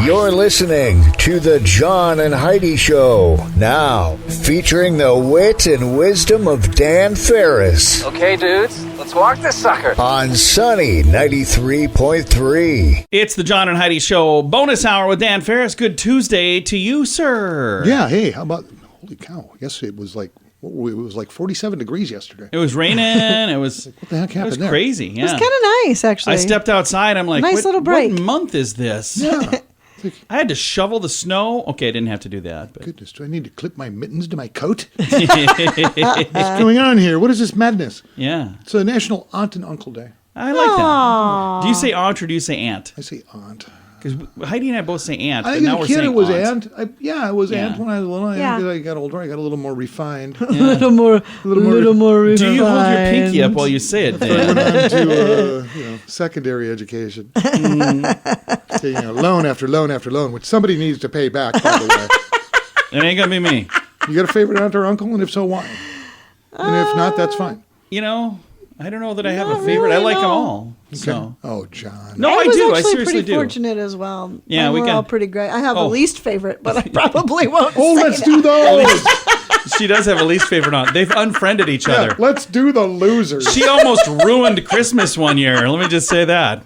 You're listening to the John and Heidi Show. Now, featuring the wit and wisdom of Dan Ferris. Okay, dudes, let's walk this sucker. On Sunny 93.3. It's the John and Heidi Show bonus hour with Dan Ferris. Good Tuesday to you, sir. Yeah, hey, how about, holy cow, yesterday it was like 47 degrees yesterday. It was raining. It was, what the heck happened it was there? crazy. Yeah. It was kind of nice, actually. I stepped outside. I'm like, Nice little break. What month is this? Yeah. I had to shovel the snow. Okay, I didn't have to do that. But. Goodness, do I need to clip my mittens to my coat? What's going on here? What is this madness? Yeah. It's a National Aunt and Uncle Day. I like that. Do you say aunt or do you say aunt? I say aunt. Because Heidi and I both say aunt, I but think now as we're a kid saying it was aunt. aunt. It was aunt when I was little. Yeah. As I got older, I got a little more refined. A little more refined. Do you hold your pinky up while you say it, I Dan? went on to secondary education. Taking loan after loan after loan, which somebody needs to pay back, by the way. It ain't going to be me. You got a favorite aunt or uncle? And if so, why? And if not, that's fine. You know, I don't know that I have a favorite. I like them all. So. Oh, John. No, I I was do. I actually seriously pretty do. fortunate as well. Yeah, we we're can- all pretty great. I have a Oh. least favorite, but I probably won't Oh, say let's that. do those. She does have a least favorite aunt. They've unfriended each Yeah, other. let's do the losers. She almost ruined Christmas one year. Let me just say that.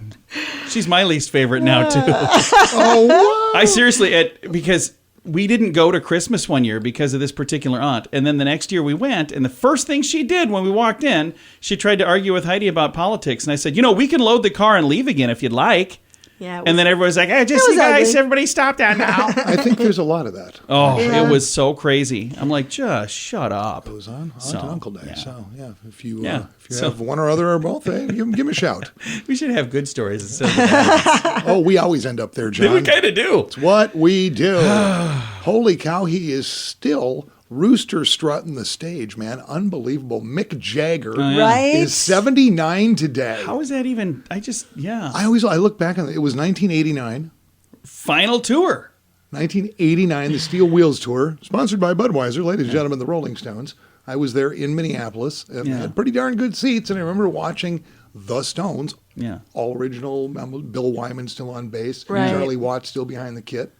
She's my least favorite now, too. Oh, what? I seriously, because we didn't go to Christmas one year because of this particular aunt. And then the next year we went, and the first thing she did when we walked in, she tried to argue with Heidi about politics. And I said, we can load the car and leave again if you'd like. Yeah, And then everybody's like, hey, just was you guys, ugly. everybody stop that now. I think there's a lot of that. Oh, Yeah. it was so crazy. I'm like, just shut up. Goes on Aunt and Uncle Day. yeah. So, yeah, if you Yeah. have one or other or both, hey, give me a shout. We should have good stories instead of bad. Oh, we always end up there, John. We kind of do. It's what we do. Holy cow, he is still rooster strutting the stage, man. Unbelievable. Mick Jagger Right? is 79 today. How is that even? I look back on it. It was 1989. Final tour. 1989, the Steel Wheels Tour, sponsored by Budweiser, ladies and gentlemen, the Rolling Stones. I was there in Minneapolis and had pretty darn good seats, and I remember watching the Stones, all original. Bill Wyman still on bass, Right. Charlie Watts still behind the kit,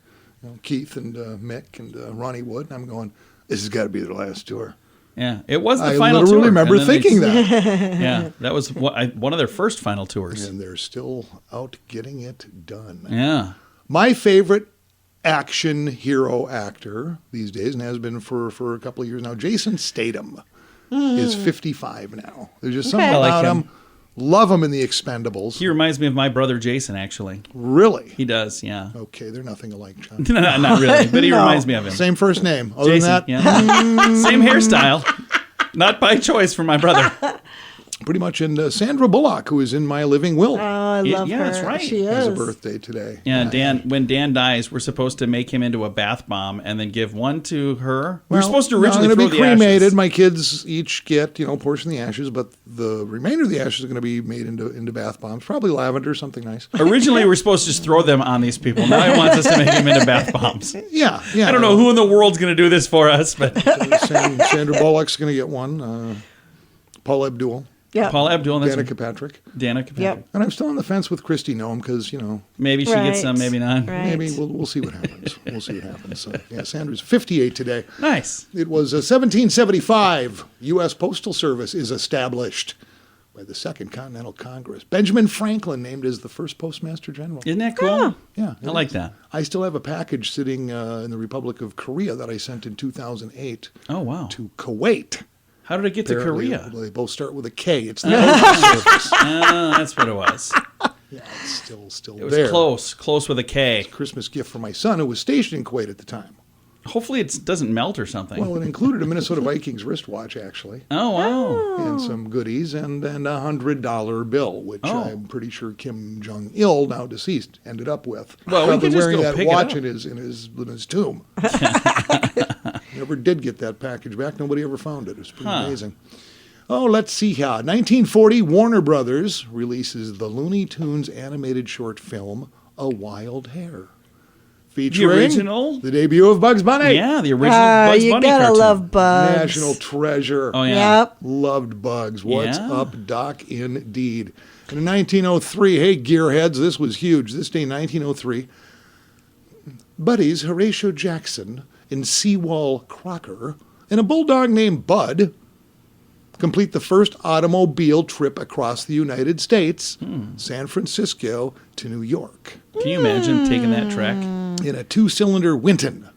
Keith and Mick and Ronnie Wood, and I'm going, this has got to be their last tour. Yeah, it was the I final literally tour. remember And then thinking that. Yeah, that was one of their first final tours. And they're still out getting it done. Yeah. My favorite action hero actor these days, and has been for a couple of years now, Jason Statham is 55 now. There's just something Okay. I like about him. him. Love him in The Expendables. He reminds me of my brother Jason, actually. Really? He does, yeah. Okay, they're nothing alike, John. Not really, but he reminds me of him. Same first name. Other Jason, than that, yeah. Same hairstyle. Not by choice for my brother. pretty much in Sandra Bullock, who is in My Living Will. I love Yeah, her. that's right. She has a is. birthday today. Yeah, when Dan dies, we're supposed to make him into a bath bomb and then give one to her. We were Well, supposed to no, originally I'm throw going to the be cremated. ashes. My kids each get, a portion of the ashes, but the remainder of the ashes are going to be made into bath bombs. Probably lavender, something nice. Originally, we were supposed to just throw them on these people. Now he wants us to make them into bath bombs. Yeah. I don't know who in the world's going to do this for us, but Sandra Bullock's going to get one. Paul Abdul. Yeah. Paul Abdul, that's Danica Patrick. Danica Patrick. Yep. And I'm still on the fence with Christy Noem because, Maybe she gets Right. some, maybe not. Right. maybe we'll see what happens. We'll see what happens. So, yeah, Sandra's 58 today. Nice. It was 1775. U.S. Postal Service is established by the Second Continental Congress. Benjamin Franklin named as the first Postmaster General. Isn't that cool? Yeah. I like that. I still have a package sitting in the Republic of Korea that I sent in 2008 Oh, wow. to Kuwait. How did it get to Apparently, Korea? They both start with a K. It's the Postal Service. That's what it was. Yeah, it's still It was there. close with a K. Christmas gift for my son who was stationed in Kuwait at the time. Hopefully it doesn't melt or something. Well, it included a Minnesota Vikings wristwatch, actually, Oh, wow. and some goodies, and a $100 bill, which Oh. I'm pretty sure Kim Jong-il, now deceased, ended up with. Well, we Probably could just wearing go that pick it watch up. in his tomb. Never did get that package back. Nobody ever found it. It was pretty amazing. Oh, let's see here. 1940, Warner Brothers releases the Looney Tunes animated short film, A Wild Hare. Featuring original? the debut of Bugs Bunny. Yeah, the original Bugs you Bunny gotta cartoon. love Bugs. National treasure. Oh, yeah. Yep. Loved Bugs. What's Yeah. up, Doc? Indeed. And in 1903, hey, gearheads, this was huge. This day, 1903, buddies Horatio Jackson and Seawall Crocker and a bulldog named Bud complete the first automobile trip across the United States, San Francisco to New York. Can you imagine taking that trek? In a 2-cylinder Winton.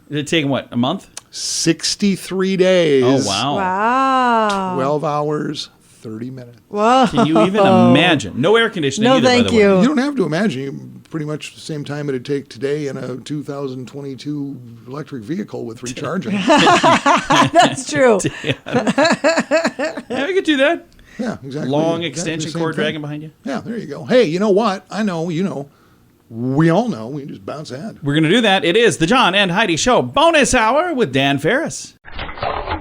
Did it take them, what, a month? 63 days. Oh, wow. Wow. 12 hours, 30 minutes. Whoa. Can you even imagine? No air conditioning No, either, thank by the way. you. You don't have to imagine. You pretty much the same time it'd take today in a 2022 electric vehicle with recharging. That's true. Yeah, we could do that. Yeah, exactly. Long Exactly extension the same cord thing. dragging behind you. Yeah, there you go. Hey, you know what? I know, you know. We all know. We just bounce ahead. We're going to do that. It is the John and Heidi Show bonus hour with Dan Ferris.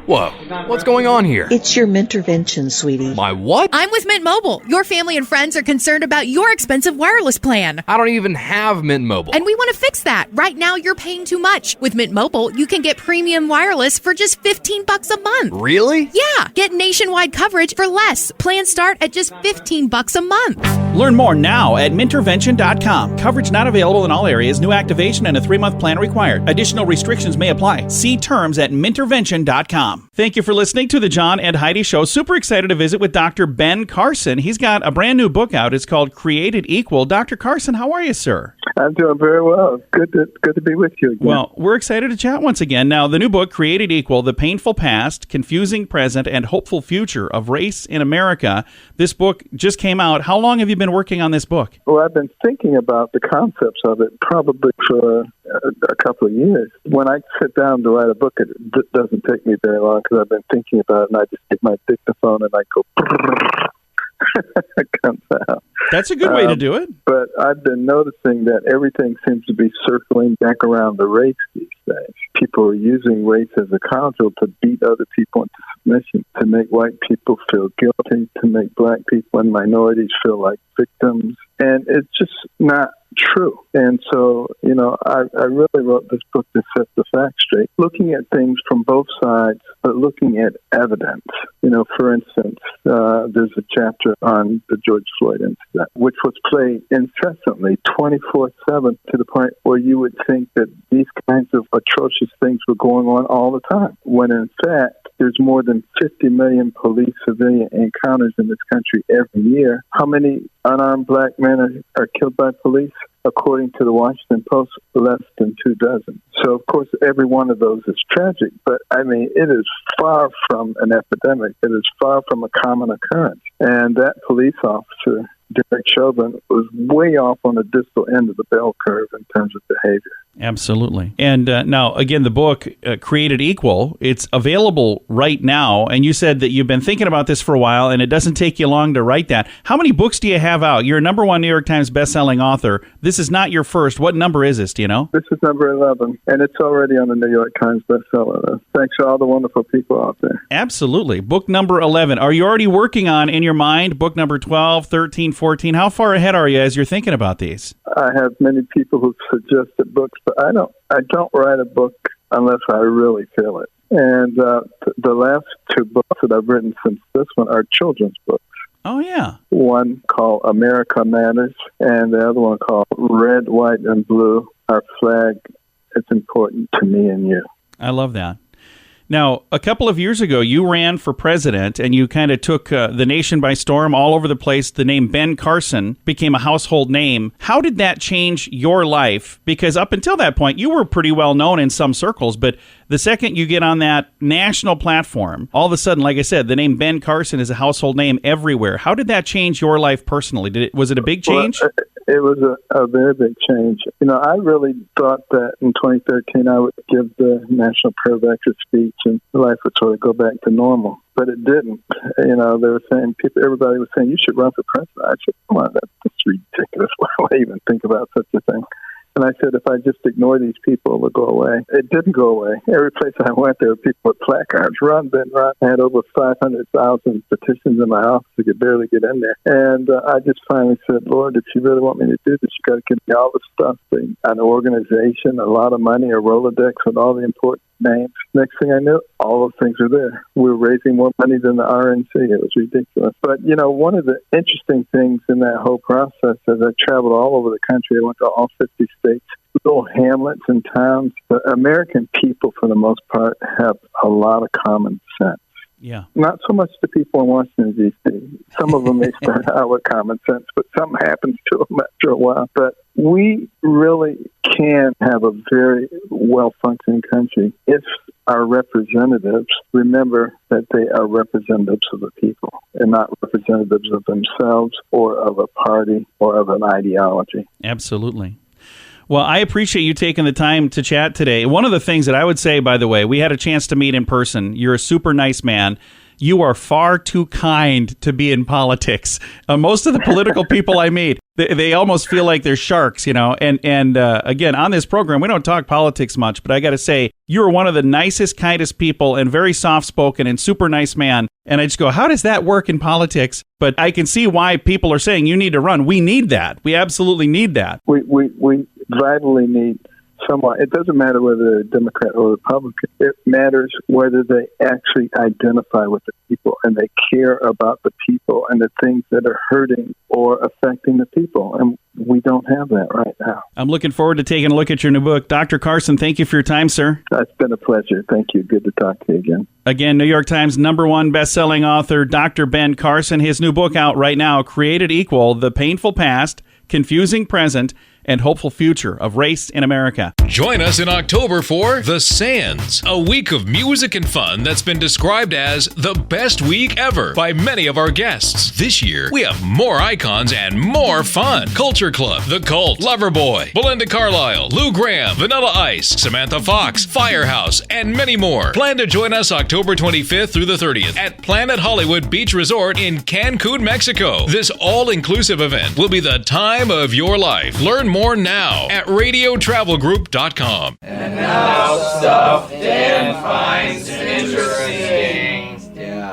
Whoa, what's going on here? It's your Mintervention, sweetie. My what? I'm with Mint Mobile. Your family and friends are concerned about your expensive wireless plan. I don't even have Mint Mobile. And we want to fix that. Right now, you're paying too much. With Mint Mobile, you can get premium wireless for just $15 a month. Really? Yeah, get nationwide coverage for less. Plans start at just $15 a month. Learn more now at Mintervention.com. Coverage not available in all areas. New activation and a 3-month plan required. Additional restrictions may apply. See terms at Mintervention.com. Thank you for listening to the John and Heidi Show. Super excited to visit with Dr. Ben Carson. He's got a brand new book out. It's called Created Equal. Dr. Carson, how are you, sir? I'm doing very well. Good to be with you again. Well, we're excited to chat once again. Now, the new book, Created Equal, The Painful Past, Confusing Present, and Hopeful Future of Race in America. This book just came out. How long have you been working on this book? Well, I've been thinking about the concepts of it probably for a couple of years. When I sit down to write a book, it doesn't take me very long because I've been thinking about it, and I just get my dictaphone and I go, it comes out. That's a good way to do it. But I've been noticing that everything seems to be circling back around the race these days. People are using race as a cudgel to beat other people into submission, to make white people feel guilty, to make black people and minorities feel like victims. And it's just not true. And so, you know, I really wrote this book to set the facts straight, looking at things from both sides, but looking at evidence. You know, for instance, there's a chapter on the George Floyd incident, which was played incessantly 24/7 to the point where you would think that these kinds of atrocious things were going on all the time, when in fact, there's more than 50 million police-civilian encounters in this country every year. How many unarmed black men are killed by police? According to the Washington Post, less than 24. So, of course, every one of those is tragic. But, I mean, it is far from an epidemic. It is far from a common occurrence. And that police officer, Derek Chauvin, was way off on the distal end of the bell curve in terms of behavior. Absolutely. And now, again, the book, Created Equal, it's available right now. And you said that you've been thinking about this for a while, and it doesn't take you long to write that. How many books do you have out? You're a #1 New York Times bestselling author. This is not your first. What number is this? Do you know? This is number 11, and it's already on the New York Times bestseller list. Thanks to all the wonderful people out there. Absolutely. Book number 11. Are you already working on, in your mind, book number 12, 13, 14? How far ahead are you as you're thinking about these? I have many people who suggested books, but I don't write a book unless I really feel it. And the last 2 books that I've written since this one are children's books. Oh, yeah. One called America Matters, and the other one called Red, White, and Blue, Our Flag. It's important to me and you. I love that. Now, a couple of years ago, you ran for president, and you kind of took the nation by storm all over the place. The name Ben Carson became a household name. How did that change your life? Because up until that point, you were pretty well known in some circles, but the second you get on that national platform, all of a sudden, like I said, the name Ben Carson is a household name everywhere. How did that change your life personally? Was it a big change? Well, it was a very big change. You know, I really thought that in 2013 I would give the National Prayer of Exodus speech and life would sort of go back to normal. But it didn't. You know, they were saying, everybody was saying, you should run for president. I said, come on, that's ridiculous. Why would I even think about such a thing? And I said, if I just ignore these people, it will go away. It didn't go away. Every place I went, there were people with placards. Run, Ben, run. I had over 500,000 petitions in my office. I could barely get in there. And I just finally said, Lord, if you really want me to do this, you got to give me all the stuff, an organization, a lot of money, a Rolodex with all the important names. Next thing I knew, all those things were there. We were raising more money than the RNC. It was ridiculous. But, you know, one of the interesting things in that whole process is I traveled all over the country. I went to all 50 states little hamlets and towns. The American people, for the most part, have a lot of common sense. Yeah. Not so much the people in Washington, D.C. Some of them may start out with common sense, but something happens to them after a while. But we really can have a very well-functioning country if our representatives remember that they are representatives of the people and not representatives of themselves or of a party or of an ideology. Absolutely. Well, I appreciate you taking the time to chat today. One of the things that I would say, by the way, we had a chance to meet in person. You're a super nice man. You are far too kind to be in politics. Most of the political people I meet, they almost feel like they're sharks, you know. And again, on this program, we don't talk politics much, but I got to say, you're one of the nicest, kindest people and very soft-spoken and super nice man. And I just go, how does that work in politics? But I can see why people are saying you need to run. We need that. We absolutely need that. We vitally need someone. It doesn't matter whether they're a Democrat or Republican. It matters whether they actually identify with the people and they care about the people and the things that are hurting or affecting the people. And we don't have that right now. I'm looking forward to taking a look at your new book. Dr. Carson, thank you for your time, sir. It's been a pleasure. Thank you. Good to talk to you again. Again, New York Times #1 best-selling author, Dr. Ben Carson. His new book out right now, Created Equal, The Painful Past, Confusing Present, and Hopeful Future of Race in America. Join us in October for The Sands, a week of music and fun that's been described as the best week ever by many of our guests. This year, we have more icons and more fun. Culture Club, The Cult, Loverboy, Belinda Carlisle, Lou Gramm, Vanilla Ice, Samantha Fox, Firehouse, and many more. Plan to join us October 25th through the 30th at Planet Hollywood Beach Resort in Cancun, Mexico. This all-inclusive event will be the time of your life. Learn more now at radiotravelgroup.com. And now stuff Dan finds interesting.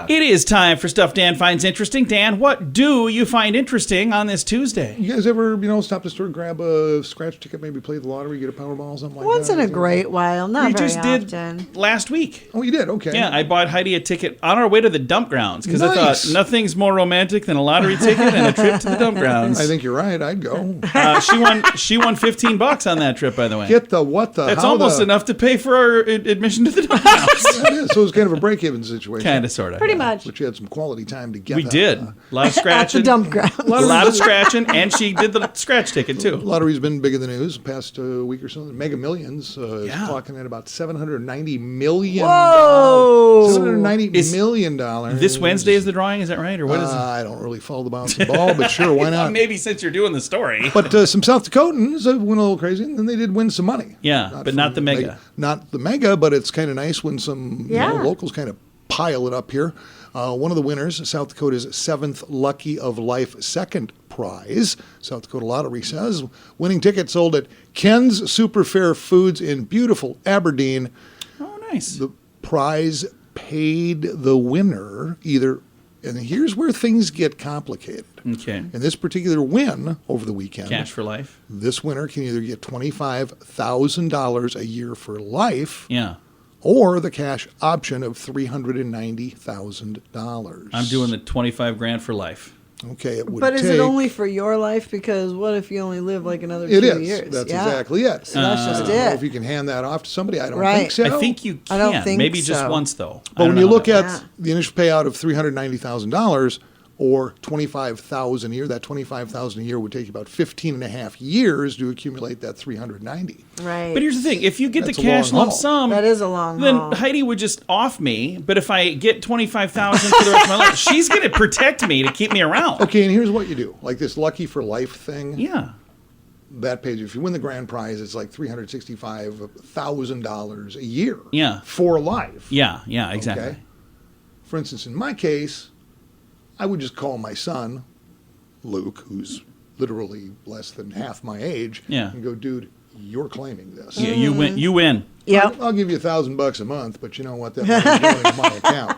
It is time for Stuff Dan Finds Interesting. Dan, what do you find interesting on this Tuesday? You guys ever, stop to store, grab a scratch ticket, maybe play the lottery, get a Powerball, something like Once that? in a great while, not We very just often. did last week. Oh, you did? Okay. Yeah, I bought Heidi a ticket on our way to the dump grounds because I Nice. thought nothing's more romantic than a lottery ticket and a trip to the dump grounds. I think you're right. I'd go. She won $15 on that trip, by the way. Get the what the? That's how almost the, enough to pay for our admission to the dump grounds. That is. So it was kind of a break-even situation. Kind of, sort of. Pretty much. But you had some quality time together. We did. A lot of At the scratching. dump ground. A lot of scratching, and she did the scratch ticket, too. Lottery's been big in the news the past week or so. The Mega Millions is Yeah. clocking at about $790 million. Whoa! $790 million. This Wednesday is the drawing, is that right? Or what is it? I don't really follow the bouncing ball, but sure, why not? Maybe since you're doing the story. But some South Dakotans went a little crazy, and then they did win some money. Yeah, but not the mega. Not the mega, but it's kind of nice when some locals kind of pile it up here. One of the winners, South Dakota's 7th Lucky of Life second prize, South Dakota Lottery says, winning ticket sold at Ken's Superfair Foods in beautiful Aberdeen. Oh, nice. The prize paid the winner either, and here's where things get complicated. Okay. In this particular win over the weekend, Cash for life. this winner can either get $25,000 a year for life, Yeah. or the cash option of $390,000. I'm doing the 25 grand for life. Okay, it would But is take, it only for your life? Because what if you only live like another It 2 is. years? That's Yeah. exactly it. So that's just I don't know if it. you can hand that off to somebody. I don't Right. think so. I think you I can. don't think Maybe just so. once, though. I But don't when know you how look that at works. the initial payout of $390,000 or $25,000 a year, that $25,000 a year would take you about 15 and a half years to accumulate that $390,000. Right. But here's the thing. If you get That's the a long cash lump haul. sum, That is a long then haul. Heidi would just off me. But if I get 25,000 for the rest of my life, she's going to protect me to keep me around. Okay, and here's what you do. Like this Lucky for Life thing. Yeah. That pays you. If you win the grand prize, it's like $365,000 a year. Yeah. For life. Yeah. Yeah. Exactly. Okay? For instance, in my case, I would just call my son, Luke, who's literally less than half my age, Yeah. and go, dude, you're claiming this. Yeah, you win. You win. Yep. I'll give you $1,000 a month, but you know what? That money's going into my account.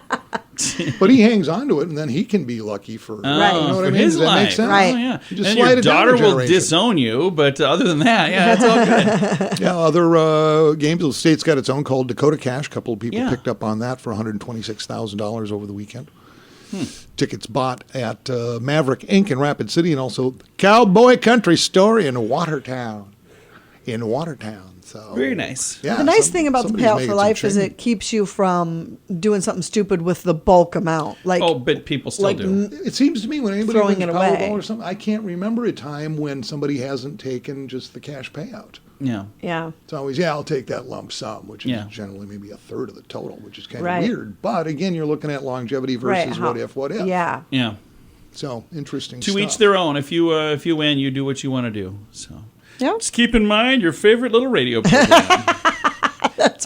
But he hangs on to it, and then he can be lucky for Oh, you know what for I mean? his Does that life. make sense? Right. Oh, yeah. You just And slide your it down daughter a will generation. disown you, but other than that, yeah, it's all good. Yeah, other games. The state's got its own called Dakota Cash. A couple of people Yeah. picked up on that for $126,000 over the weekend. Tickets bought at Maverick Inc. in Rapid City and also Cowboy Country Store in Watertown. in Watertown. So Very nice. Yeah, The nice thing about the somebody's payout making for some life is change. it keeps you from doing something stupid with the bulk amount. Like, But people still like do. It seems to me when anybody Throwing wins it away. Powerball or something, I can't remember a time when somebody hasn't taken just the cash payout. Yeah. yeah. It's always, I'll take that lump sum, which is Yeah. generally maybe a third of the total, which is kind Right. of weird. But again, you're looking at longevity Right. versus how- what if. Yeah. Yeah. So interesting To stuff. each their own. If you win, you do what you want to do. So Yep. just keep in mind your favorite little radio program.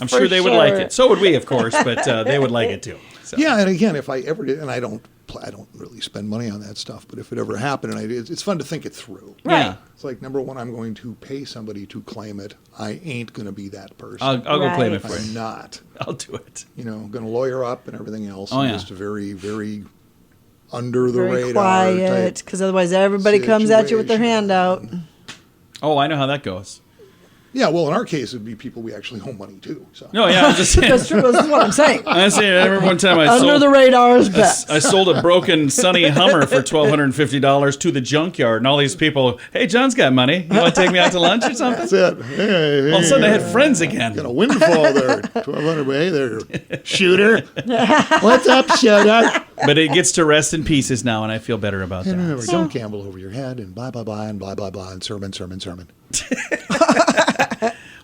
I'm for sure they would like sure. it. So would we, of course, but they would like it too. So. Yeah, and again, if I ever did, and I don't really spend money on that stuff, but if it ever happened, and I did, it's fun to think it through. Yeah. It's like, number one, I'm going to pay somebody to claim it. I ain't going to be that person. I'll go claim it Right. for I'm you. not. I'll do it. I'm going to lawyer up and everything else. Oh, I'm yeah. just a very, very under the Very radar quiet, type. because otherwise everybody comes at you with their hand out. Oh, I know how that goes. Yeah, well, in our case, it'd be people we actually owe money to. So. No, yeah, I'm just saying. That's true. This is what I'm saying. I remember one time I Under the radar is best. I sold a broken Sunny Hummer for $1,250 to the junkyard, and all these people, hey, John's got money. You want to take me out to lunch or something? That's it. Hey, All of a sudden, I had friends again. Got a windfall there. 1,200. Hey there, shooter. What's up, shooter? But it gets to rest in pieces now, and I feel better about And that. remember, don't gamble over your head and blah, blah, blah, and blah, blah, blah, and sermon.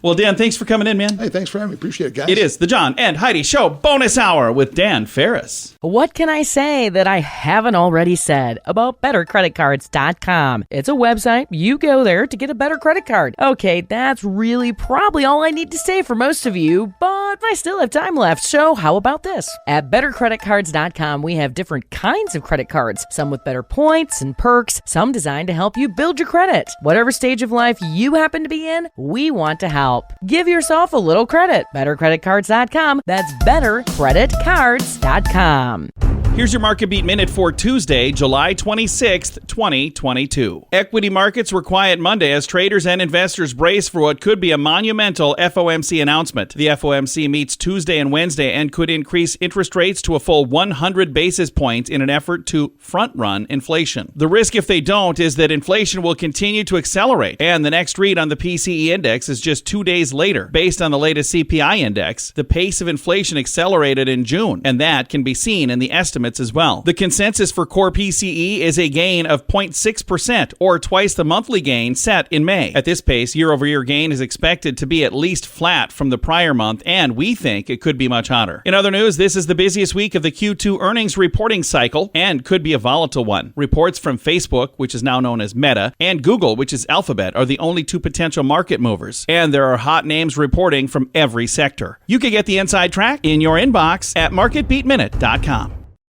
Well, Dan, thanks for coming in, man. Hey, thanks for having me. Appreciate it, guys. It is the John and Heidi Show Bonus Hour with Dan Ferris. What can I say that I haven't already said about bettercreditcards.com? It's a website. You go there to get a better credit card. Okay, that's really probably all I need to say for most of you, but I still have time left, so how about this? At bettercreditcards.com, we have different kinds of credit cards, some with better points and perks, some designed to help you build your credit. Whatever stage of life you happen to be in, we want to help. Give yourself a little credit. bettercreditcards.com. That's bettercreditcards.com. Here's your Market Beat Minute for Tuesday, July 26th, 2022. Equity markets were quiet Monday as traders and investors brace for what could be a monumental FOMC announcement. The FOMC meets Tuesday and Wednesday and could increase interest rates to a full 100 basis points in an effort to front-run inflation. The risk if they don't is that inflation will continue to accelerate, and the next read on the PCE index is just 2 days later. Based on the latest CPI index, the pace of inflation accelerated in June, and that can be seen in the estimates as well. The consensus for core PCE is a gain of 0.6%, or twice the monthly gain set in May. At this pace, year-over-year gain is expected to be at least flat from the prior month, and we think it could be much hotter. In other news, this is the busiest week of the Q2 earnings reporting cycle, and could be a volatile one. Reports from Facebook, which is now known as Meta, and Google, which is Alphabet, are the only two potential market movers, and there are hot names reporting from every sector. You can get the inside track in your inbox at marketbeatminute.com.